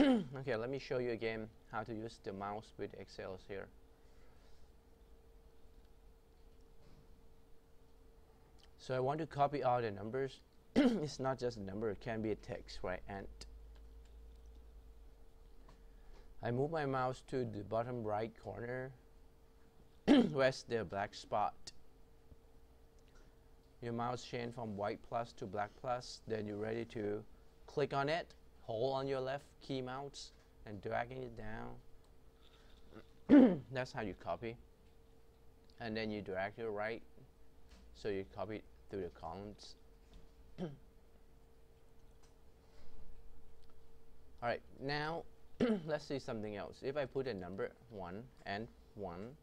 Okay, let me show you again how to use the mouse with Excel here. So I want to copy all the numbers. It's not just a number, it can be a text, right? And I move my mouse to the bottom right corner. Where's the black spot? Your mouse change from white plus to black plus, then you're ready to click on it, hold on your left key mouse and dragging it down. That's how you copy. And then you drag to the right, so you copy it through the columns. Alright, now let's see something else. If I put a number 1 and 1,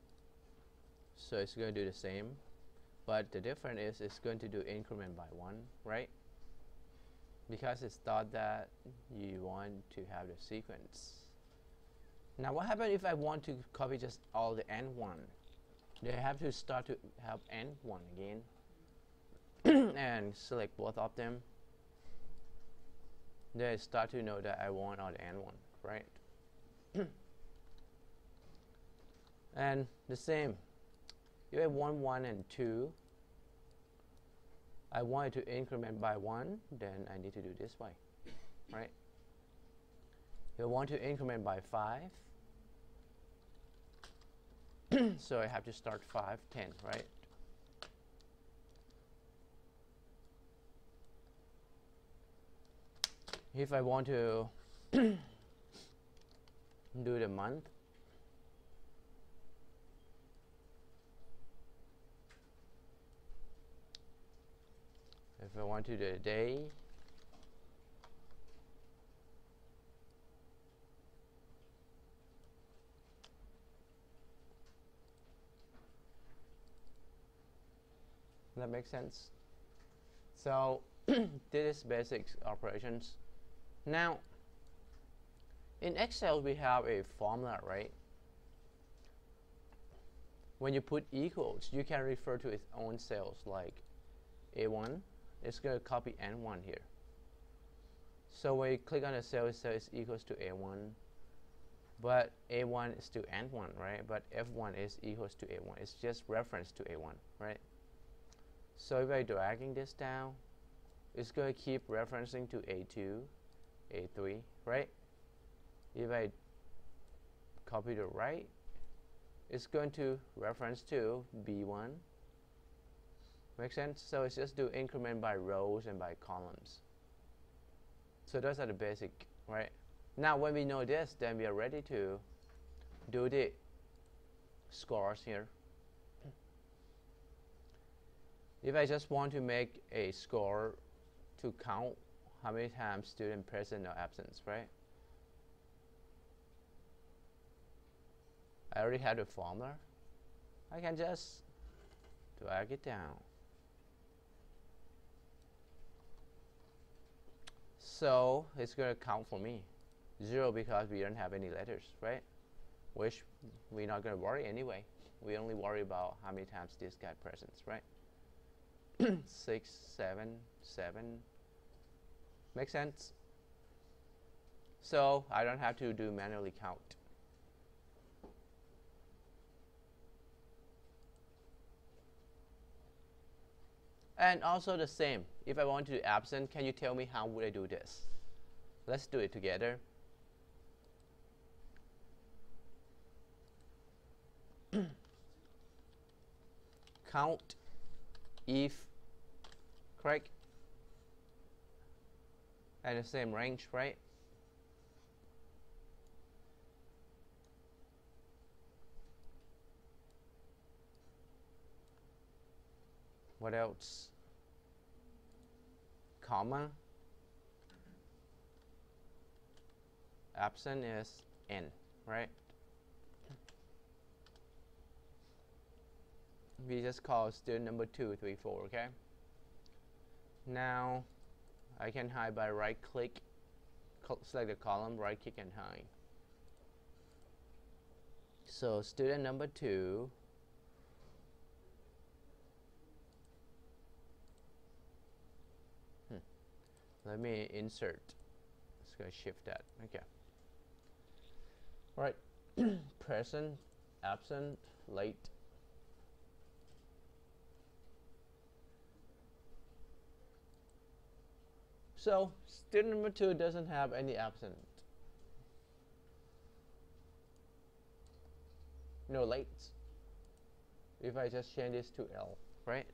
so it's going to do the same, but the difference is it's going to do increment by 1, right? Because it's thought that you want to have the sequence. Now what happens if I want to copy just all the N1? They have to start to have N1 again and select both of them. They start to know that I want all the N1, right? And the same, you have 1, 1 and 2. I want it to increment by 1, then I need to do this way, right? You want to increment by 5, so I have to start 5, 10, right? If I want to do the month, if I want to do the day, that makes sense. So this is basic operations. Now in Excel we have a formula, right? When you put equals, you can refer to its own cells, like A1, it's going to copy N1 here. So when you click on the cell, it says equals to A1, but A1 is to N1, right? But F1 is equals to A1. It's just reference to A1, right? So if I'm dragging this down, it's going to keep referencing to A2, A3, right? If I copy the right, it's going to reference to B1. Make sense? So it's just do increment by rows and by columns. So those are the basic, right? Now when we know this, then we are ready to do the scores here. If I just want to make a score to count how many times student present or absence, right? I already have the formula. I can just drag it down. So it's going to count for me 0 because we don't have any letters, right? Which we're not going to worry anyway. We only worry about how many times this got presents, right? 6, 7, 7. Make sense? So I don't have to do manually count. And also the same, if I want to do absent, can you tell me how would I do this? Let's do it together. Count if, correct? And the same range, right? What else? Comma. Absent is N, right? We just call student number 2, 3, 4, okay? Now I can hide by right click, select the column, right click and hide. So student number 2, let me insert. Let's go shift that. Okay. Right. Present, absent, late. So student number 2 doesn't have any absent. No late. If I just change this to L, right?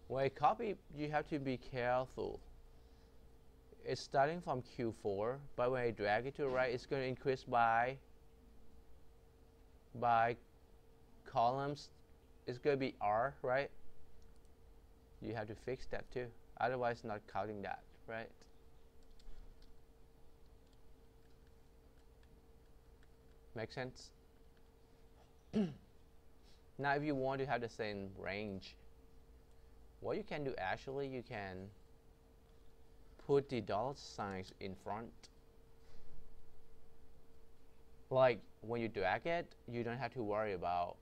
When I copy, you have to be careful. It's starting from Q4, but when I drag it to the right, it's going to increase by columns. It's going to be R, right? You have to fix that too. Otherwise, not counting that, right? Make sense? Now, if you want to have the same range, what you can do actually, you can put the dollar signs in front. Like when you drag it, you don't have to worry about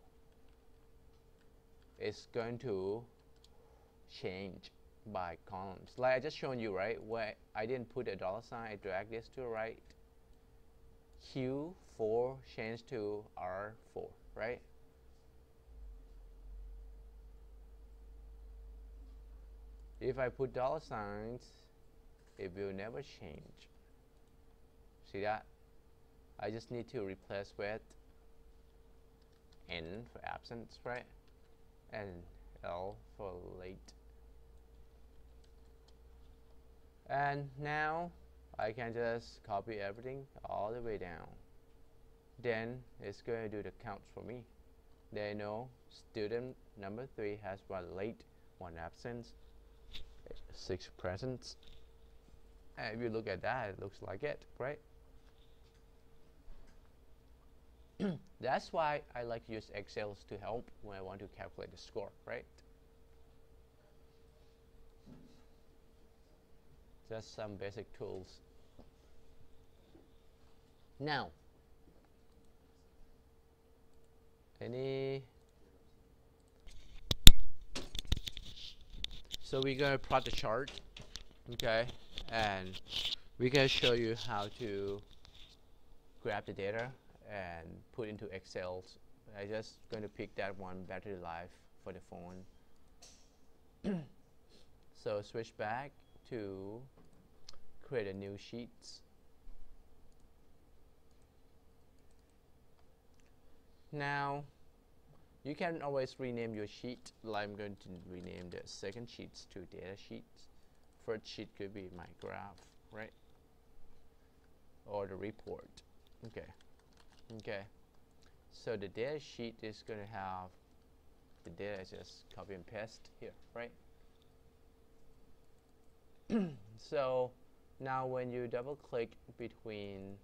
it's going to change by columns. Like I just shown you, right? Where I didn't put a dollar sign, I drag this to the right. Q4 changed to R4, right? If I put dollar signs, it will never change. See that? I just need to replace with N for absence, right? And L for late. And now I can just copy everything all the way down. Then it's going to do the counts for me. They know student number 3 has 1 late, 1 absence, 6 presents. And if you look at that, it looks like it, right? That's why I like to use Excel to help when I want to calculate the score, right? Just some basic tools. Now, so we're gonna plot the chart, okay, and we're gonna show you how to grab the data and put into Excel. I just going to pick that one, battery life for the phone. So switch back to create a new sheet. Now you can always rename your sheet. Like I'm going to rename the second sheets to data sheets. First sheet could be my graph, right? Or the report. Okay, so the data sheet is going to have the data, just copy and paste here, right? So now when you double click between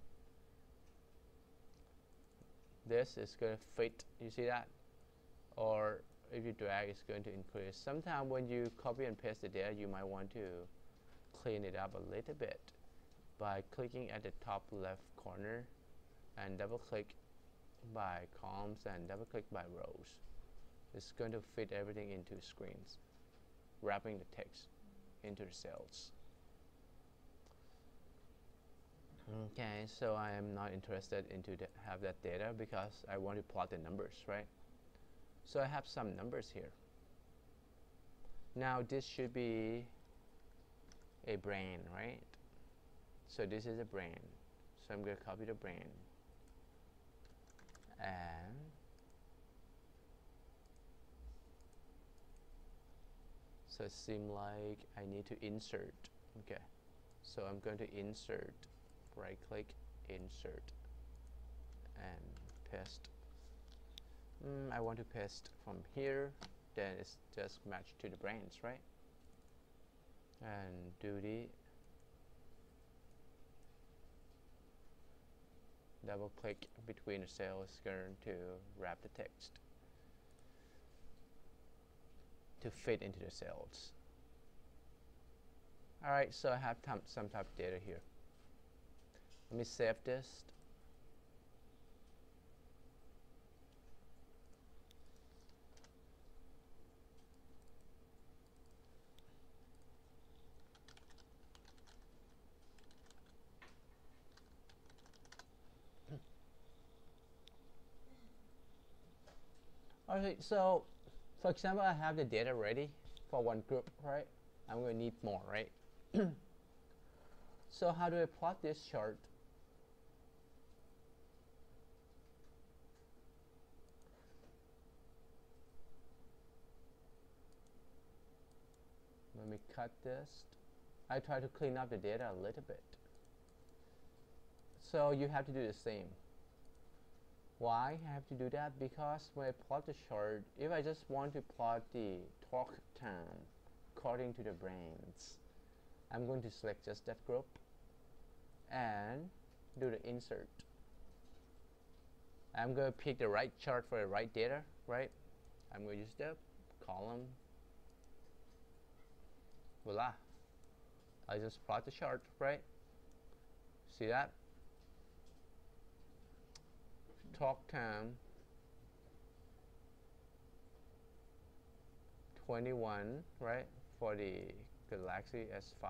this, it's going to fit, you see that? Or if you drag, it's going to increase. Sometimes when you copy and paste the data, you might want to clean it up a little bit by clicking at the top left corner and double click by columns and double click by rows. It's going to fit everything into screens, wrapping the text into the cells. Okay, so I am not interested into have that data because I want to plot the numbers, right? So I have some numbers here. Now this should be a brand, right? So this is a brand. So I'm going to copy the brand. And so it seems like I need to insert. Okay, so I'm going to insert, right click, insert, and paste. I want to paste from here, then it's just matched to the brands, right? And do the double click between the cells, going to wrap the text to fit into the cells. Alright, so I have some type of data here. Let me save this. Okay, so for example, I have the data ready for one group, right? I'm going to need more, right? So how do I plot this chart? Let me cut this. I try to clean up the data a little bit. So you have to do the same. Why I have to do that? Because when I plot the chart, if I just want to plot the talk time according to the brands, I'm going to select just that group and do the insert. I'm going to pick the right chart for the right data, right? I'm going to use the column. Voila. I just plot the chart, right? See that? Talk time 21, right? For the Galaxy S5.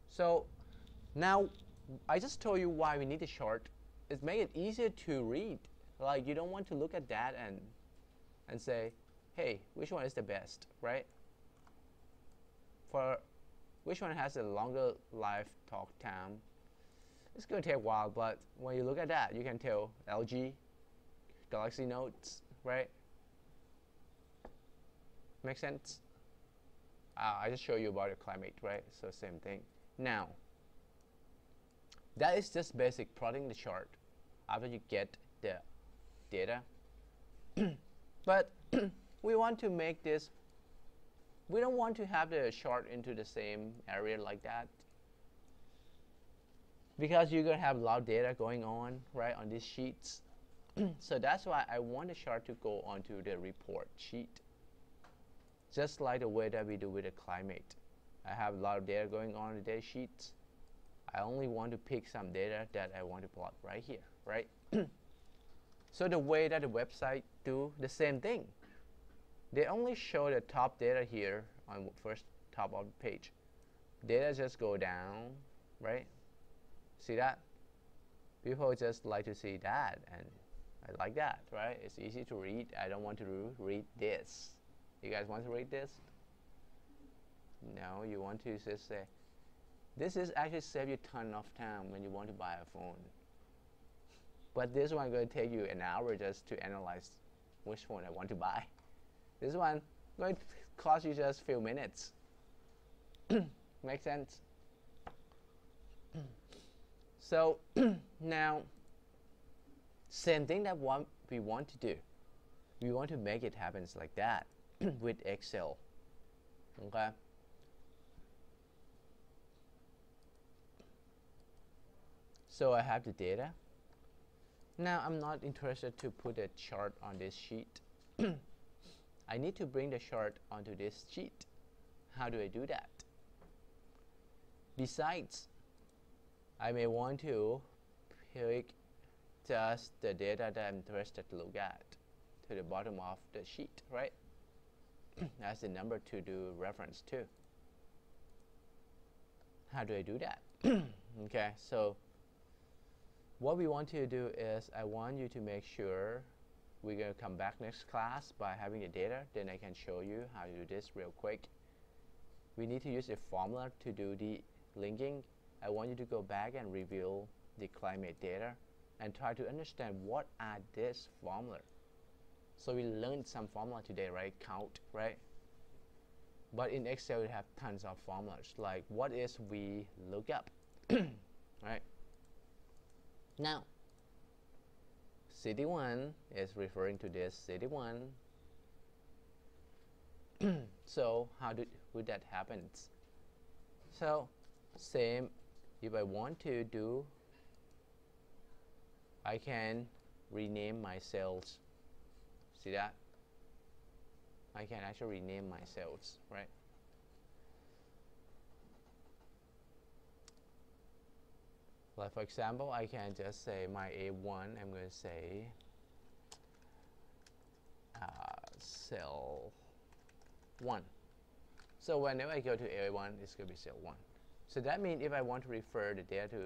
So now I just told you why we need a chart. It makes it easier to read. Like you don't want to look at that and say, hey, which one is the best, right? For which one has a longer live talk time? It's going to take a while, but when you look at that, you can tell LG, Galaxy Notes, right? Make sense? I just show you about the climate, right? So same thing. Now, that is just basic plotting the chart after you get the data. But we want to make this, we don't want to have the chart into the same area like that, because you're going to have a lot of data going on, right, on these sheets. So that's why I want the chart to go onto the report sheet, just like the way that we do with the climate. I have a lot of data going on in the data sheets. I only want to pick some data that I want to plot right here, right? So the way that the website do the same thing, they only show the top data here on first top of the page. Data just go down, right? See that? People just like to see that, and I like that, right? It's easy to read. I don't want to read this. You guys want to read this? No, you want to just say, this is actually save you a ton of time when you want to buy a phone. But this one going to take you an hour just to analyze which phone I want to buy. This one going to cost you just a few minutes. Make sense? So now, same thing that we want to do. We want to make it happen like that with Excel. Okay. So I have the data. Now I'm not interested to put a chart on this sheet. I need to bring the chart onto this sheet. How do I do that? Besides, I may want to pick just the data that I'm interested to look at to the bottom of the sheet, right? As the number to do reference to. How do I do that? Okay, so what we want to do is I want you to make sure we're going to come back next class by having the data. Then I can show you how to do this real quick. We need to use a formula to do the linking. I want you to go back and review the climate data and try to understand what are this formula. So we learned some formula today, right? Count, right? But in Excel we have tons of formulas, like what is we look up, right? Now, city 1 is referring to this city 1. So how would that happen? So same, if I want to do, I can rename my cells. See that? I can actually rename my cells, right? Like for example, I can just say my A1, I'm going to say cell 1. So whenever I go to A1, it's going to be cell 1. So that means if I want to refer the data to